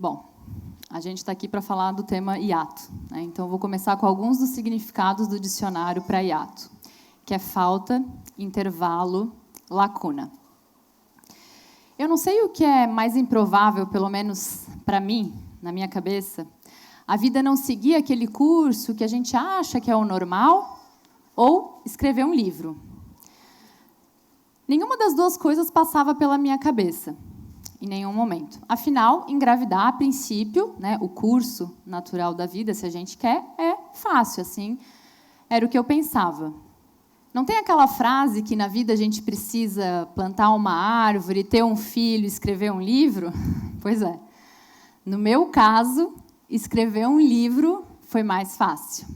Bom, a gente está aqui para falar do tema hiato, né? Então, eu vou começar com alguns dos significados do dicionário para hiato, que é falta, intervalo, lacuna. Eu não sei o que é mais improvável, pelo menos para mim, na minha cabeça, a vida não seguir aquele curso que a gente acha que é o normal ou escrever um livro. Nenhuma das duas coisas passava pela minha cabeça, em nenhum momento. Afinal, engravidar, a princípio, né, o curso natural da vida, se a gente quer, é fácil, assim, era o que eu pensava. Não tem aquela frase que na vida a gente precisa plantar uma árvore, ter um filho, escrever um livro? Pois é. No meu caso, escrever um livro foi mais fácil.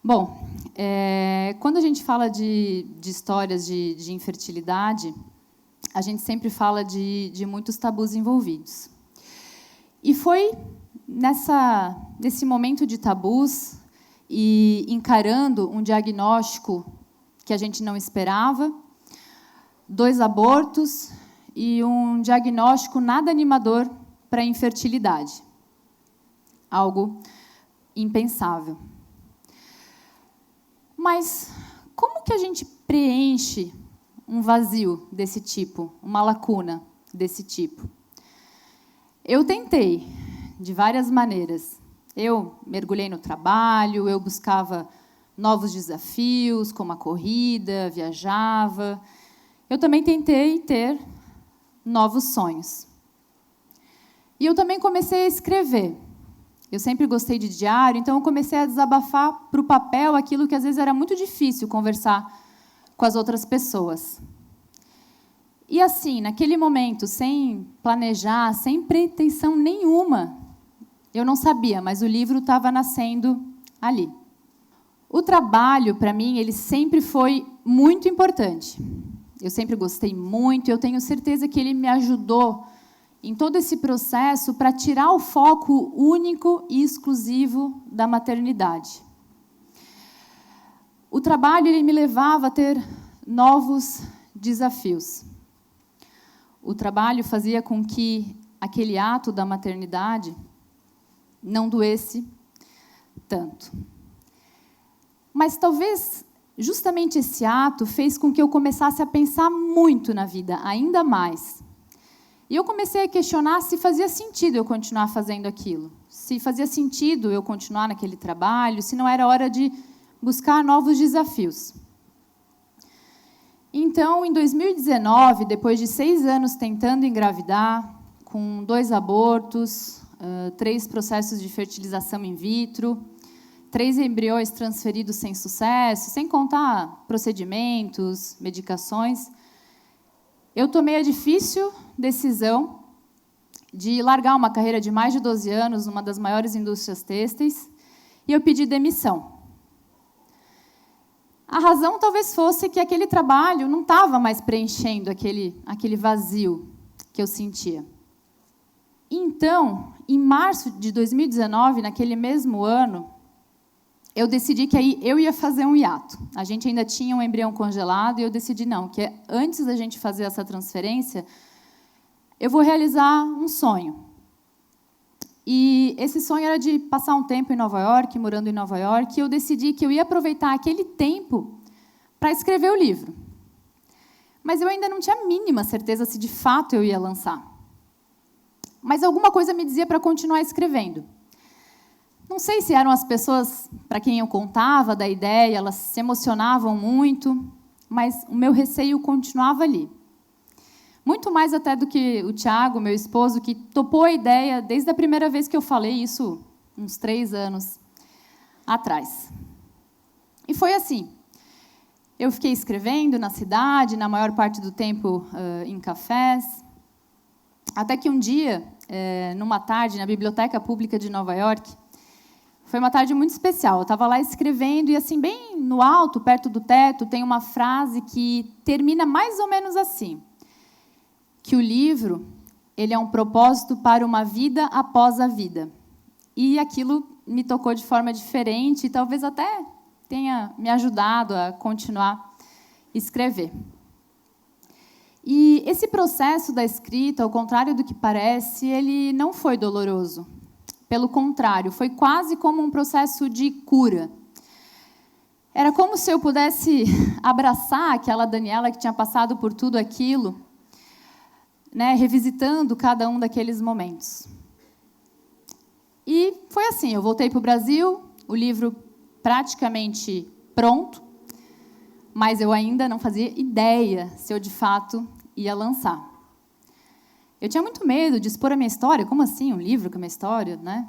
Bom, quando a gente fala de histórias de infertilidade, a gente sempre fala de muitos tabus envolvidos. E foi nesse momento de tabus e encarando um diagnóstico que a gente não esperava, 2 abortos e um diagnóstico nada animador para a infertilidade. Algo impensável. Mas como que a gente preenche um vazio desse tipo, uma lacuna desse tipo? Eu tentei, de várias maneiras. Eu mergulhei no trabalho, eu buscava novos desafios, como a corrida, viajava. Eu também tentei ter novos sonhos. E eu também comecei a escrever. Eu sempre gostei de diário, então eu comecei a desabafar para o papel aquilo que às vezes era muito difícil conversar com as outras pessoas. E assim, naquele momento, sem planejar, sem pretensão nenhuma, eu não sabia, mas o livro estava nascendo ali. O trabalho, para mim, ele sempre foi muito importante. Eu sempre gostei muito, eu tenho certeza que ele me ajudou em todo esse processo para tirar o foco único e exclusivo da maternidade. O trabalho ele me levava a ter novos desafios. O trabalho fazia com que aquele ato da maternidade não doesse tanto. Mas talvez justamente esse ato fez com que eu começasse a pensar muito na vida, ainda mais. E eu comecei a questionar se fazia sentido eu continuar fazendo aquilo, se fazia sentido eu continuar naquele trabalho, se não era hora de buscar novos desafios. Então, em 2019, depois de 6 anos tentando engravidar, com 2 abortos, 3 processos de fertilização in vitro, 3 embriões transferidos sem sucesso, sem contar procedimentos, medicações, eu tomei a difícil decisão de largar uma carreira de mais de 12 anos numa das maiores indústrias têxteis e eu pedi demissão. A razão talvez fosse que aquele trabalho não estava mais preenchendo aquele vazio que eu sentia. Então, em março de 2019, naquele mesmo ano, eu decidi que aí eu ia fazer um hiato. A gente ainda tinha um embrião congelado e eu decidi não, que antes da gente fazer essa transferência, eu vou realizar um sonho. E esse sonho era de passar um tempo em Nova York, morando em Nova York, e eu decidi que eu ia aproveitar aquele tempo para escrever o livro. Mas eu ainda não tinha a mínima certeza se de fato eu ia lançar. Mas alguma coisa me dizia para continuar escrevendo. Não sei se eram as pessoas para quem eu contava da ideia, elas se emocionavam muito, mas o meu receio continuava ali. Muito mais até do que o Tiago, meu esposo, que topou a ideia desde a primeira vez que eu falei isso, uns 3 anos atrás. E foi assim. Eu fiquei escrevendo na cidade, na maior parte do tempo em cafés, até que um dia, numa tarde, na Biblioteca Pública de Nova York, foi uma tarde muito especial. Eu estava lá escrevendo e, assim, bem no alto, perto do teto, tem uma frase que termina mais ou menos assim, que o livro ele é um propósito para uma vida após a vida. E aquilo me tocou de forma diferente e talvez até tenha me ajudado a continuar a escrever. E esse processo da escrita, ao contrário do que parece, ele não foi doloroso. Pelo contrário, foi quase como um processo de cura. Era como se eu pudesse abraçar aquela Daniela que tinha passado por tudo aquilo, né, revisitando cada um daqueles momentos. E foi assim, eu voltei para o Brasil, o livro praticamente pronto, mas eu ainda não fazia ideia se eu, de fato, ia lançar. Eu tinha muito medo de expor a minha história. Como assim, um livro com a minha história, né?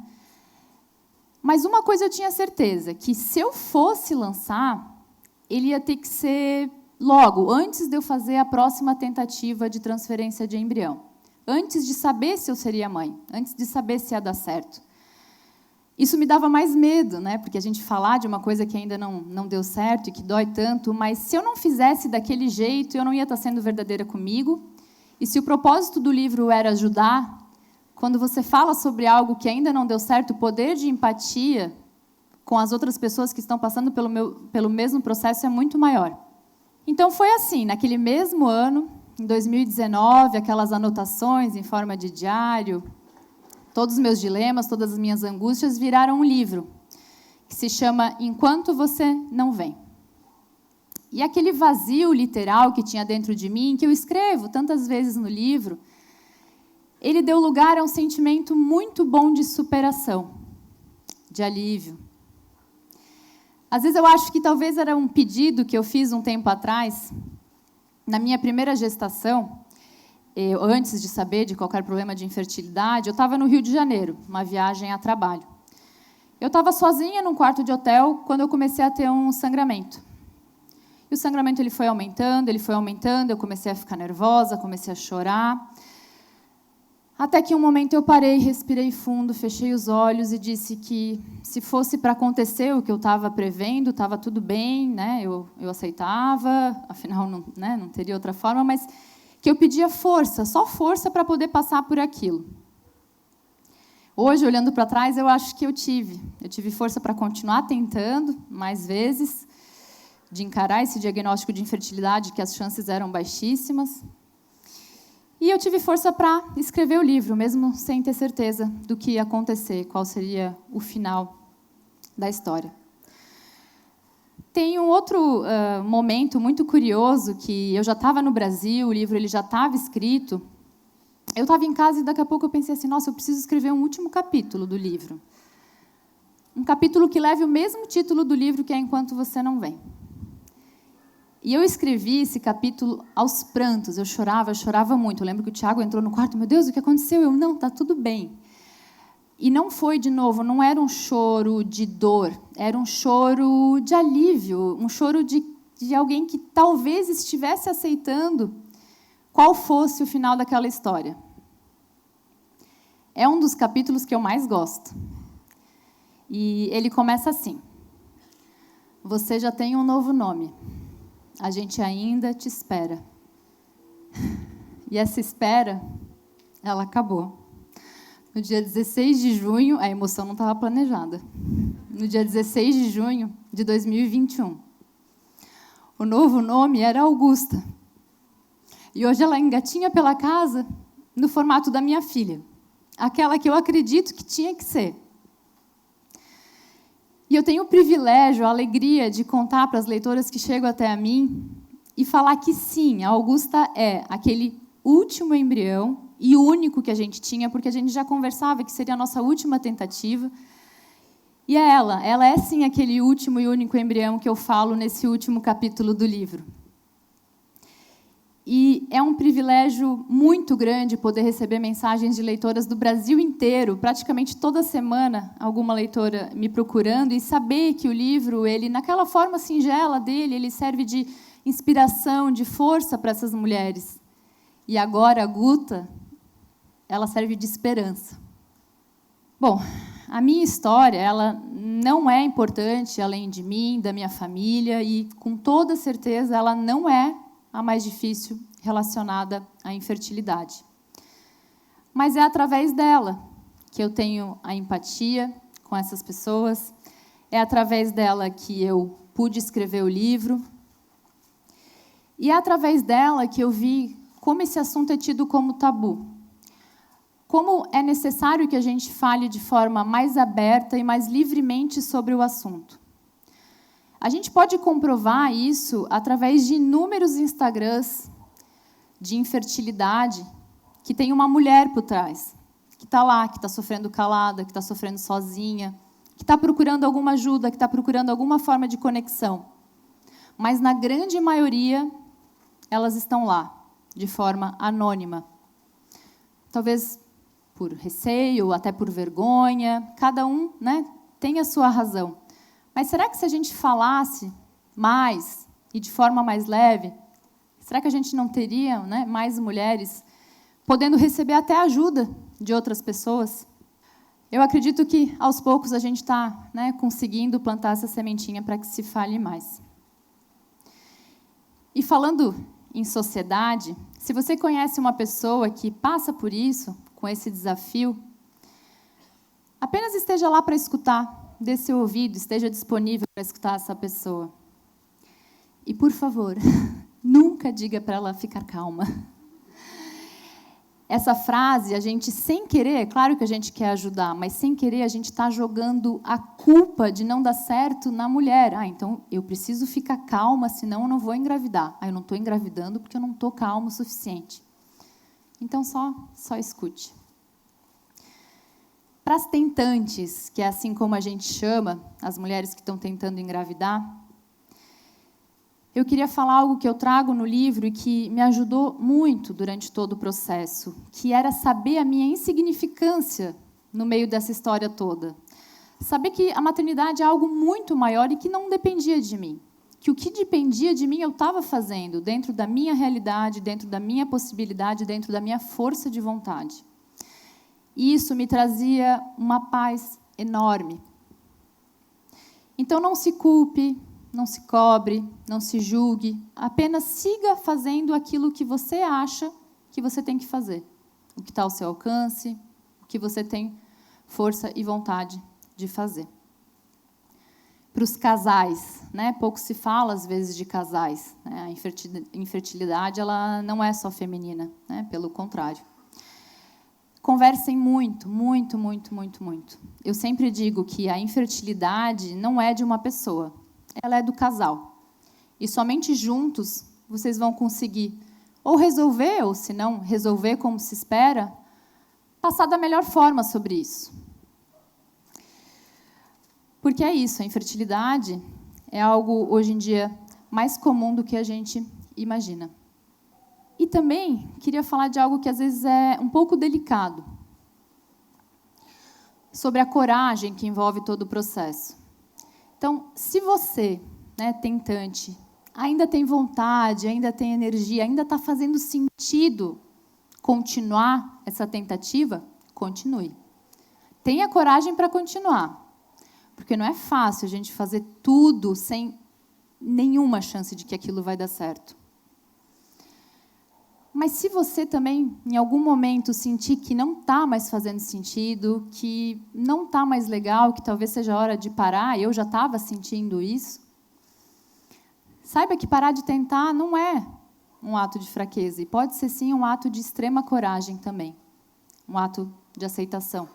Mas uma coisa eu tinha certeza, que se eu fosse lançar, ele ia ter que ser logo, antes de eu fazer a próxima tentativa de transferência de embrião. Antes de saber se eu seria mãe, antes de saber se ia dar certo. Isso me dava mais medo, né? Porque a gente falar de uma coisa que ainda não deu certo e que dói tanto, mas se eu não fizesse daquele jeito, eu não ia estar sendo verdadeira comigo. E se o propósito do livro era ajudar, quando você fala sobre algo que ainda não deu certo, o poder de empatia com as outras pessoas que estão passando pelo mesmo processo é muito maior. Então, foi assim, naquele mesmo ano, em 2019, aquelas anotações em forma de diário, todos os meus dilemas, todas as minhas angústias viraram um livro, que se chama Enquanto Você Não Vem. E aquele vazio literal que tinha dentro de mim, que eu escrevo tantas vezes no livro, ele deu lugar a um sentimento muito bom de superação, de alívio. Às vezes eu acho que talvez era um pedido que eu fiz um tempo atrás, na minha primeira gestação, antes de saber de qualquer problema de infertilidade, eu estava no Rio de Janeiro, uma viagem a trabalho. Eu estava sozinha num quarto de hotel quando eu comecei a ter um sangramento. E o sangramento ele foi aumentando, eu comecei a ficar nervosa, comecei a chorar. Até que um momento eu parei, respirei fundo, fechei os olhos e disse que se fosse para acontecer o que eu estava prevendo, estava tudo bem, né? Eu aceitava, afinal não teria outra forma, mas que eu pedia força, só força para poder passar por aquilo. Hoje, olhando para trás, eu acho que eu tive força para continuar tentando mais vezes, de encarar esse diagnóstico de infertilidade, que as chances eram baixíssimas. E eu tive força para escrever o livro, mesmo sem ter certeza do que ia acontecer, qual seria o final da história. Tem um outro momento muito curioso, que eu já estava no Brasil, o livro ele já estava escrito. Eu estava em casa e daqui a pouco eu pensei assim, nossa, eu preciso escrever um último capítulo do livro. Um capítulo que leve o mesmo título do livro, que é Enquanto Você Não Vem. E eu escrevi esse capítulo aos prantos, eu chorava muito. Eu lembro que o Tiago entrou no quarto, meu Deus, o que aconteceu? Eu, não, está tudo bem. E não foi, de novo, não era um choro de dor, era um choro de alívio, um choro de alguém que talvez estivesse aceitando qual fosse o final daquela história. É um dos capítulos que eu mais gosto. E ele começa assim: você já tem um novo nome. A gente ainda te espera. E essa espera, ela acabou. No dia 16 de junho, a emoção não estava planejada. No dia 16 de junho de 2021. O novo nome era Augusta. E hoje ela engatinha pela casa no formato da minha filha. Aquela que eu acredito que tinha que ser. E eu tenho o privilégio, a alegria de contar para as leitoras que chegam até a mim e falar que sim, a Augusta é aquele último embrião e único que a gente tinha, porque a gente já conversava que seria a nossa última tentativa. E é ela é sim aquele último e único embrião que eu falo nesse último capítulo do livro. E é um privilégio muito grande poder receber mensagens de leitoras do Brasil inteiro, praticamente toda semana, alguma leitora me procurando, e saber que o livro, ele, naquela forma singela dele, ele serve de inspiração, de força para essas mulheres. E agora, a Guta, ela serve de esperança. Bom, a minha história, ela não é importante além de mim, da minha família, e, com toda certeza, ela não é a mais difícil relacionada à infertilidade. Mas é através dela que eu tenho a empatia com essas pessoas, é através dela que eu pude escrever o livro, e é através dela que eu vi como esse assunto é tido como tabu. Como é necessário que a gente fale de forma mais aberta e mais livremente sobre o assunto. A gente pode comprovar isso através de inúmeros Instagrams de infertilidade que tem uma mulher por trás, que está lá, que está sofrendo calada, que está sofrendo sozinha, que está procurando alguma ajuda, que está procurando alguma forma de conexão. Mas, na grande maioria, elas estão lá, de forma anônima. Talvez por receio, até por vergonha, cada um, né, tem a sua razão. Mas será que se a gente falasse mais e de forma mais leve, será que a gente não teria, né, mais mulheres podendo receber até ajuda de outras pessoas? Eu acredito que, aos poucos, a gente está, né, conseguindo plantar essa sementinha para que se fale mais. E falando em sociedade, se você conhece uma pessoa que passa por isso, com esse desafio, apenas esteja lá para escutar, dê seu ouvido, esteja disponível para escutar essa pessoa. E, por favor, nunca diga para ela ficar calma. Essa frase, a gente, sem querer, é claro que a gente quer ajudar, mas sem querer a gente está jogando a culpa de não dar certo na mulher. Então eu preciso ficar calma, senão eu não vou engravidar. Eu não estou engravidando porque eu não estou calma o suficiente. Então só escute. Para as tentantes, que é assim como a gente chama, as mulheres que estão tentando engravidar, eu queria falar algo que eu trago no livro e que me ajudou muito durante todo o processo, que era saber a minha insignificância no meio dessa história toda. Saber que a maternidade é algo muito maior e que não dependia de mim. Que o que dependia de mim eu estava fazendo dentro da minha realidade, dentro da minha possibilidade, dentro da minha força de vontade. E isso me trazia uma paz enorme. Então não se culpe, não se cobre, não se julgue, apenas siga fazendo aquilo que você acha que você tem que fazer, o que está ao seu alcance, o que você tem força e vontade de fazer. Para os casais, né, pouco se fala às vezes de casais, né, a infertilidade ela não é só feminina, né, pelo contrário. Conversem muito, muito, muito, muito, muito. Eu sempre digo que a infertilidade não é de uma pessoa, ela é do casal. E somente juntos vocês vão conseguir ou resolver, ou se não resolver como se espera, passar da melhor forma sobre isso. Porque é isso, a infertilidade é algo, hoje em dia, mais comum do que a gente imagina. E também queria falar de algo que às vezes é um pouco delicado, sobre a coragem que envolve todo o processo. Então, se você, né, tentante, ainda tem vontade, ainda tem energia, ainda está fazendo sentido continuar essa tentativa, continue. Tenha coragem para continuar, porque não é fácil a gente fazer tudo sem nenhuma chance de que aquilo vai dar certo. Mas se você também, em algum momento, sentir que não está mais fazendo sentido, que não está mais legal, que talvez seja a hora de parar, eu já estava sentindo isso, saiba que parar de tentar não é um ato de fraqueza, e pode ser, sim, um ato de extrema coragem também, um ato de aceitação.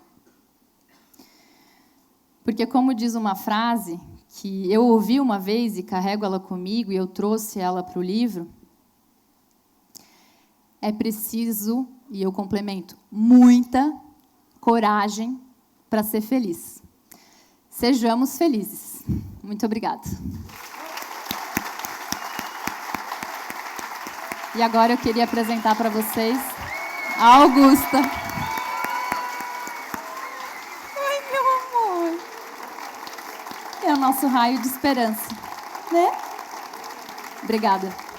Porque, como diz uma frase que eu ouvi uma vez e carrego ela comigo, e eu trouxe ela para o livro, é preciso, e eu complemento, muita coragem para ser feliz. Sejamos felizes. Muito obrigada. E agora eu queria apresentar para vocês a Augusta. Ai, meu amor. É o nosso raio de esperança, né? Obrigada.